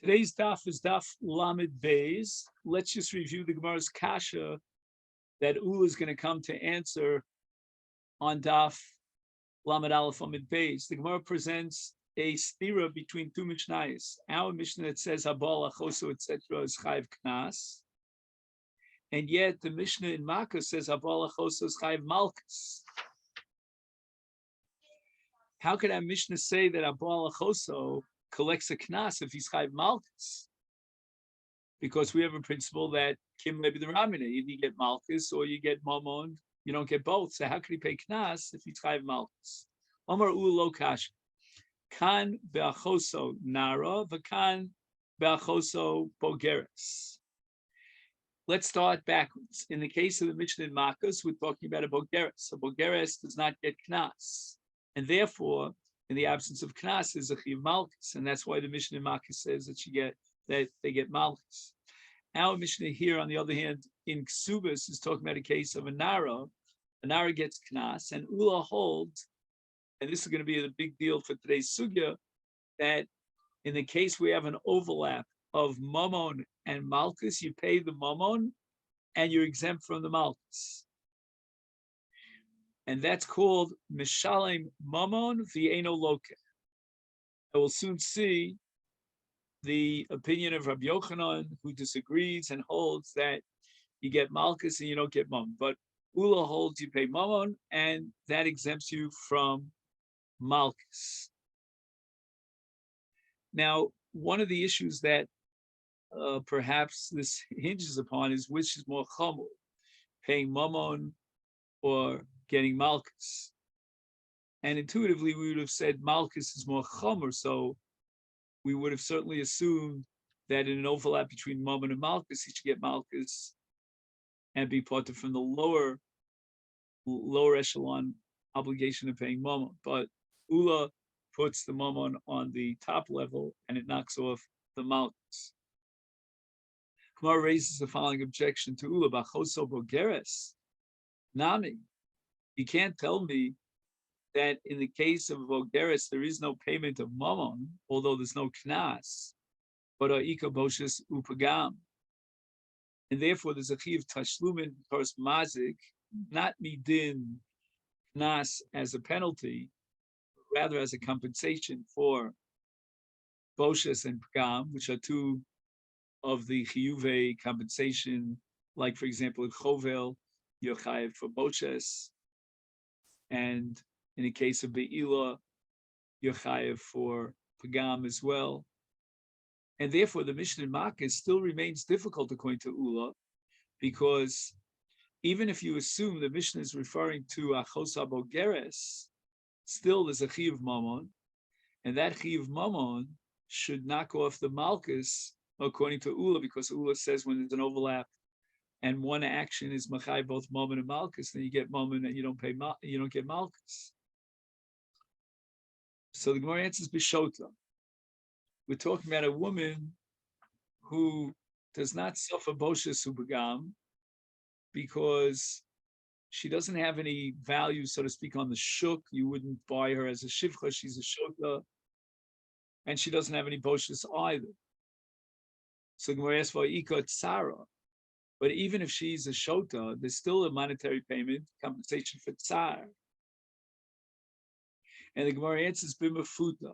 Today's daf is daf Lamed Beis. Let's just review the Gemara's kasha that Ula is going to come to answer on daf Lamed Aleph Lamed Beis. The Gemara presents a stira between two mishnayos. Our mishnah that says Habal Achoso etc. is Chayiv Knas, and yet the mishnah in Makkah says Habal Achoso is Chayiv Malkus. How could our mishnah say that Habal Achoso collects a knas if he's chayv malchus? Because we have a principle that kim maybe the ramine, either you get malchus or you get mamon, you don't get both. So how could he pay knas if he's chayv malchus? Omar ulo kash kan beachoso nara v'kan beachoso bogeres. Let's start backwards. In the case of the Mishnah in Makos, we're talking about a bogeres. A bogeres does not get knas, and therefore, in the absence of knas, is a chiv malchus, and that's why the Mishnah in Makos says that they get malchus. Our Mishnah here, on the other hand, in Ksubas, is talking about a case of a nara. A nara gets knas, and Ula holds, and this is going to be a big deal for today's sugya, that in the case we have an overlap of mamon and malchus, you pay the mamon, and you're exempt from the malchus. And that's called Mishalem Mamon V'Eino Loke. I will soon see the opinion of Rabbi Yochanan, who disagrees and holds that you get Malchus and you don't get Mamon. But Ula holds you pay Mamon, and that exempts you from Malchus. Now, one of the issues that perhaps this hinges upon is which is more chamor, paying Mamon or getting malchus. And intuitively, we would have said malchus is more chomer, so we would have certainly assumed that in an overlap between mamon and malchus, he should get malchus and be parted from the lower echelon obligation of paying mamon. But Ula puts the mamon on the top level, and it knocks off the malchus. Kumar raises the following objection to Ula: Bachoso bogeres nami. You can't tell me that in the case of bogeres there is no payment of mamon, although there's no knas, but ika boshes upagam, and therefore there's a chiv tashlumin towards mazik, not midin knas as a penalty, rather as a compensation for boshes and pagam, which are two of the chiyuve compensation. Like for example, in chovel, you're chayiv for boshes. And in the case of Be'ila, you're chayiv for Pagam as well. And therefore, the Mishnah in Makkah still remains difficult according to Ula, because even if you assume the Mishnah is referring to Achos HaBogeres, still there's a Chiv Mamon, and that Chiv Mamon should knock off the Malchus according to Ula, because Ula says when there's an overlap and one action is machai both mamon and malchus, then you get mamon and you don't get malchus. So the Gemara answers b'shota. We're talking about a woman who does not suffer boshes ubagam because she doesn't have any value, so to speak, on the shuk. You wouldn't buy her as a shivcha. She's a shota, and she doesn't have any boshes either. So the Gemara asks for ika tsara. But even if she's a shota, there's still a monetary payment, compensation for tsar. And the Gemara answers b'mafuta.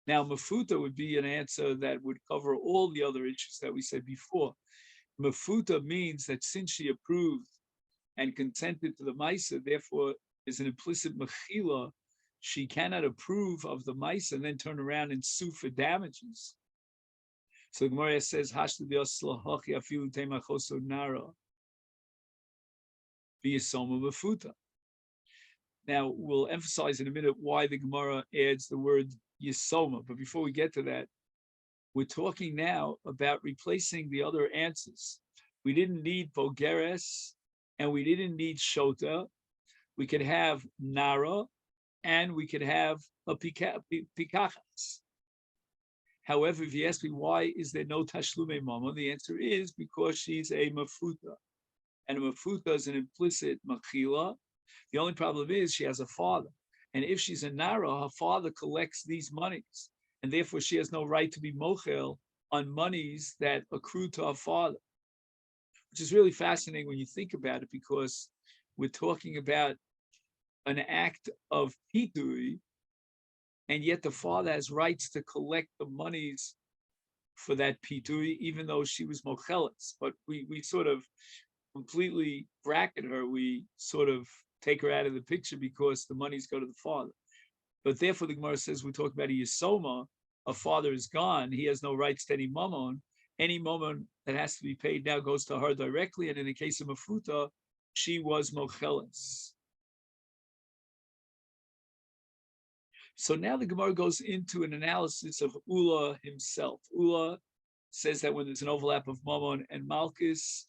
Now, mafuta would be an answer that would cover all the other issues that we said before. Mafuta means that since she approved and consented to the maisa, therefore is an implicit mechila. She cannot approve of the maisa and then turn around and sue for damages. So the Gemara says, "Hashtadios afilu temachoso nara v'yisoma mafuta." Now we'll emphasize in a minute why the Gemara adds the word yisoma. But before we get to that, we're talking now about replacing the other answers. We didn't need bogeres and we didn't need shota. We could have nara and we could have a pikachas. However, if you ask me why is there no tashlume mamon, the answer is because she's a mafuta, and a mafuta is an implicit machila. The only problem is she has a father, and if she's a nara, her father collects these monies, and therefore she has no right to be mochel on monies that accrue to our father, which is really fascinating when you think about it, because we're talking about an act of pitui, and yet the father has rights to collect the monies for that pitui, even though she was mocheles. But we sort of completely bracket her. We sort of take her out of the picture because the monies go to the father. But therefore, the Gemara says we talk about a yisoma. A father is gone; he has no rights to any mammon. Any mammon that has to be paid now goes to her directly. And in the case of Mafuta, she was mocheles. So now the Gemara goes into an analysis of Ula himself. Ula says that when there's an overlap of Mammon and Malchus,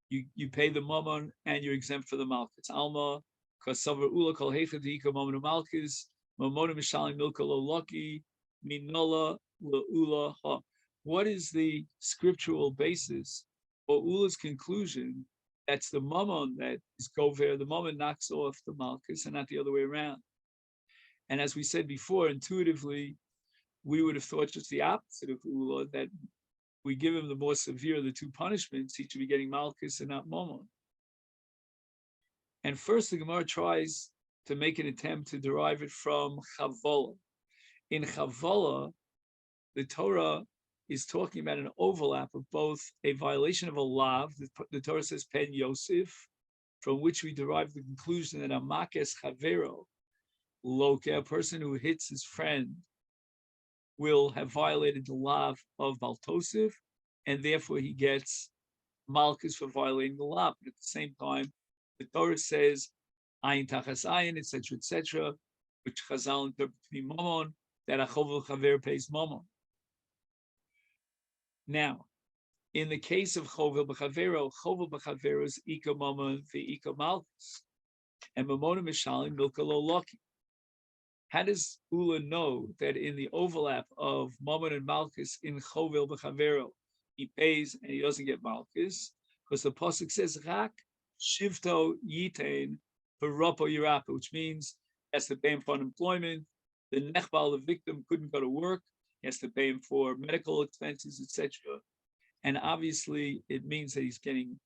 you pay the Mammon and you're exempt for the Malchus. Alma, Kasavar Ula Kol Hecha Deika Mammon Malchus, Mammon Mishalim Milka Lo Loki, Minola La Ula Ha. What is the scriptural basis for Ula's conclusion? That's the Mammon that is Gover. The Mammon knocks off the Malchus and not the other way around. And as we said before, intuitively, we would have thought just the opposite of Ula, that we give him the more severe of the two punishments, he should be getting Malchus and not Mammon. And first, the Gemara tries to make an attempt to derive it from Chavola. In Chavola, the Torah is talking about an overlap of both a violation of a lav, the Torah says Pen Yosef, from which we derive the conclusion that Amakes Chavero, Loke, a person who hits his friend, will have violated the law of Baltosif, and therefore he gets Malchus for violating the law. But at the same time, the Torah says, Ayin Tachas Ayin, etc., which Chazal interpret to be Mammon, that Achov Chaver pays Mammon. Now, in the case of Chovel B'Chavero is Ika Mammon, the Ika Malchus, and Mammon Mishalim Milka Lo Loki. How does Ula know that in the overlap of Mammon and Malchus in Chovel B'Chavero, he pays and he doesn't get Malchus? Because the pasuk says, Rak Shivto Yitain V'Rapo Yirapa, which means he has to pay him for unemployment. The Nechbal, the victim, couldn't go to work. He has to pay him for medical expenses, etc. And obviously, it means that he's getting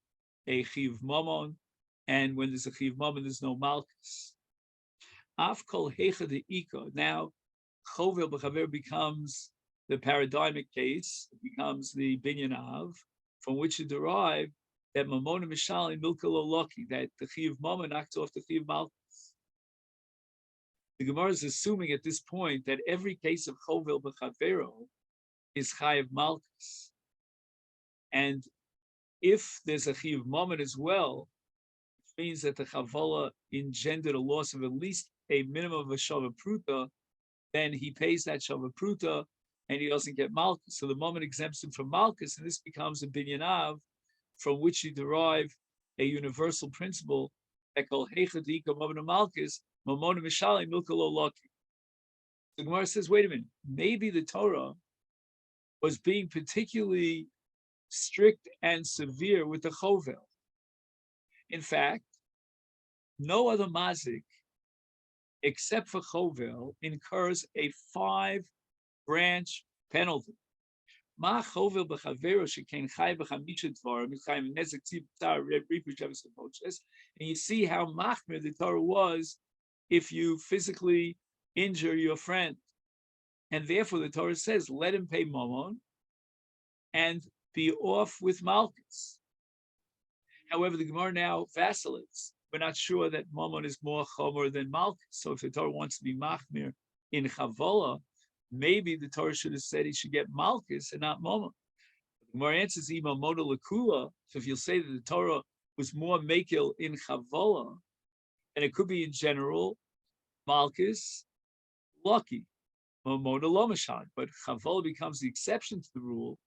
a Chiv Mammon. And when there's a Chiv Mammon, there's no Malchus. Af kol hecha de ika. Now, Chovel B'Chaver becomes the paradigmic case. It becomes the binyan av, from which you derive that Mamona Mishalim Milka Lo Loki, that the Chiv Mammon knocks off the Chiv Malchus. The Gemara is assuming at this point that every case of Chovel B'Chavero is Chayav Malchus. And if there's a Chiv Mammon as well, it means that the Chavola engendered a loss of at least a minimum of a Shava Pruta, then he pays that Shava Pruta and he doesn't get Malchus. So the Mammon exempts him from Malchus, and this becomes a Binyan Av, from which you derive a universal principle that called Hecha Dika Mammon Malchus, Mamona Mishalim Milka Lo Loki. The Gemara says, wait a minute, maybe the Torah was being particularly strict and severe with the Chovel. In fact, no other mazik except for Chovel incurs a 5-branch penalty. Ma Chovel b'Chavero shekein chay b'chamisha dvarim michayim nezek tziv tzar ripu shavas hapoches. And you see how machmir the Torah was if you physically injure your friend, and therefore the Torah says, let him pay mammon and be off with Malchus. However, the Gemara now vacillates. We're not sure that Mammon is more chomer than Malchus. So if the Torah wants to be machmir in Chavola, maybe the Torah should have said he should get Malchus and not Mammon. The Gemara answers, Ima Moda Lakula. So if you'll say that the Torah was more makil in Chavola, and it could be in general, Malchus, lucky, Moda Lomashad. But Chavola becomes the exception to the rule,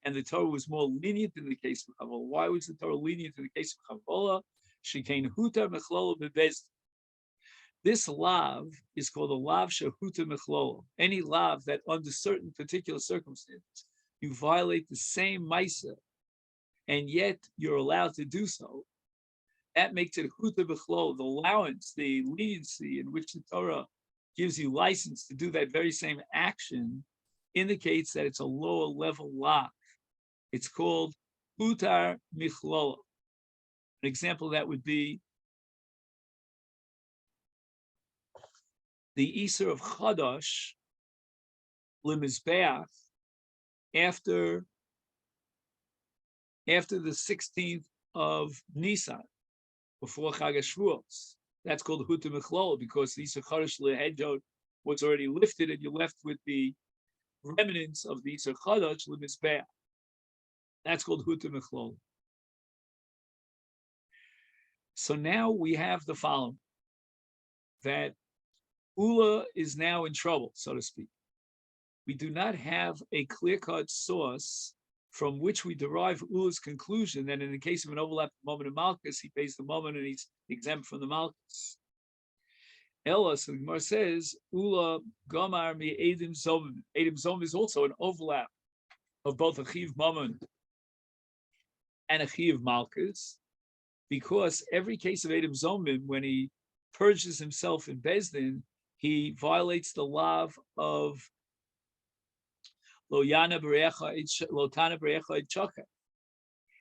and the Torah was more lenient in the case of Chavola. Why was the Torah lenient in the case of Chavola? Shekain huta mechlolo bebezd. This lav is called a lav shehuta mechlolo. Any lav that under certain particular circumstances you violate the same maisa, and yet you're allowed to do so, that makes it huta mechlolo, the allowance, the leniency in which the Torah gives you license to do that very same action, indicates that it's a lower level lav. It's called utar michlolo. An example of that would be the Easter of Chadash Limizbeach after the 16th of Nisan, before Chag HaShavuos. That's called Huta Michlol, because the Easter Chadash Lehedjot was already lifted, and you're left with the remnants of the Easter Chadash Limizbeach. That's called Huta Michlol. So now we have the following, that Ula is now in trouble, so to speak. We do not have a clear-cut source from which we derive Ula's conclusion that in the case of an overlap moment of Malchus, he pays the moment and he's exempt from the Malchus. Ella, so the Gemara says, Ula Gomar mi Edim Zomim. Edim Zomim is also an overlap of both a Chiv Mammon and a Chiv Malchus, because every case of Edim Zomim, when he purges himself in Bezdin, he violates the law of Lo Tana Berecha Choka.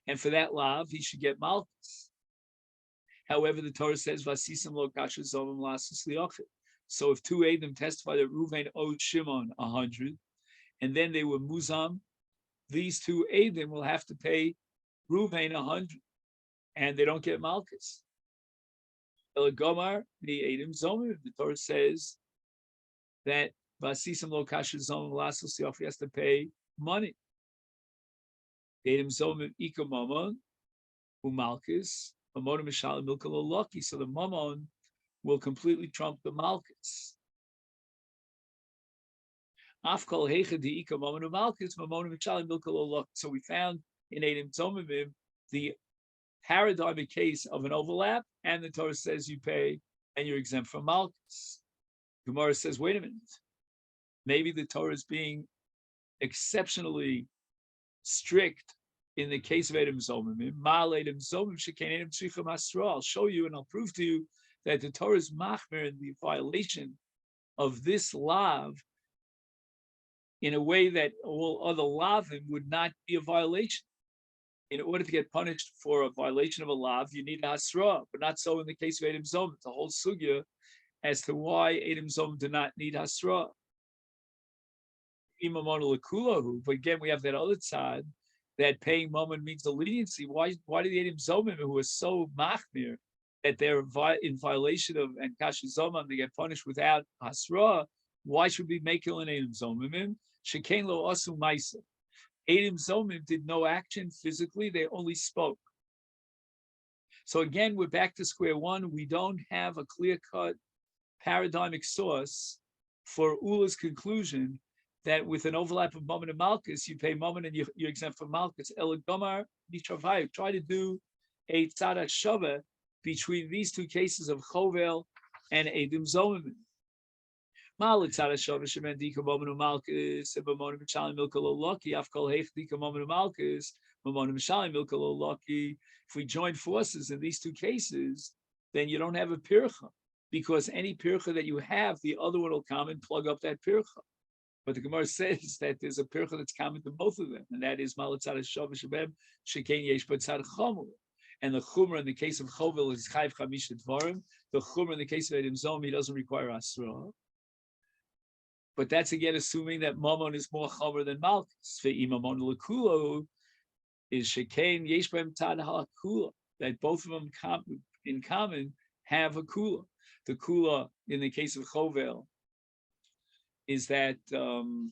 And for that law, he should get Malchus. However, the Torah says, Vasisam Lo Kasha Zomim Lasus Liochet. So if two Edom testify that Reuven owed Shimon 100, and then they were Muzam, these two Edom will have to pay Reuven 100, and they don't get Malchus. Gomar, the Edom Zomim, the Torah says that Vasisam Lo Kasha Zomim Lasus Liochet has to pay money. Edom Zomim Ika Mamon, Malchus. So the Mammon will completely trump the Malchus. So we found in Eidim Tzomimim the paradigmic case of an overlap, and the Torah says you pay and you're exempt from Malchus. Gemara says, wait a minute, maybe the Torah is being exceptionally strict in the case of Edom Zomim. I'll show you and I'll prove to you that the Torah is machmer in the violation of this lav in a way that all other lavim would not be a violation. In order to get punished for a violation of a lav, you need a hasra, but not so in the case of Edom Zomim. It's a whole sugya as to why Edom Zomim do not need hasra. But again, we have that other side, that paying moment means a leniency. Why do the Edom Zomim, who are so machmir that they're in violation of and kasha zomim, they get punished without hasra? Why should we make an Edom Zomim? Shekain lo asu ma'isa. Edom Zomim did no action physically; they only spoke. So again, we're back to square one. We don't have a clear-cut paradigmic source for Ula's conclusion that with an overlap of Mammon and Malchus, you pay Mammon and you're exempt from Malchus. Elegomar Nitravayim. Try to do a tzad shava between these two cases of Chovel and Edom Zomim. Malik tzad shava shemendika Mammon and Malchus, Mammon and Mishalim Milkalo Lucky, Afkol Hechdika Mammon and Malchus, Mammon and Mishalim Milkalo Lucky. If we join forces in these two cases, then you don't have a pircha, because any pircha that you have, the other one will come and plug up that pircha. But the Gemara says that there's a pircha that's common to both of them, and that is Malatzad Shav Shabem Shekain Yesh Batzad Chomor. And the Chumra in the case of Chovel is Chayv Chamish Dvarim. The Chumra in the case of Edom Zomim, he doesn't require Asra. But that's again assuming that Mammon is more Chomer than Malchus. Ve'i Mammon L'Kulo is Shekain Yesh Bem Tad HaKula, that both of them in common have a Kula. The Kula in the case of Chovel is that Huta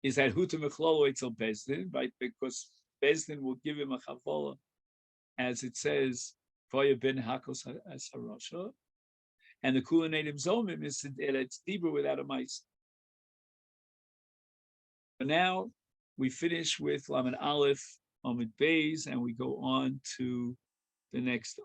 Mechlolo Eitzel Bezdin, right? Because Bezdin will give him a chavola, as it says, Vaya ben Hakos as Harasha, and the Kula Edom Zomim is that it's deeper without a mice. But now we finish with Lamed Aleph, Amud Beis, and we go on to the next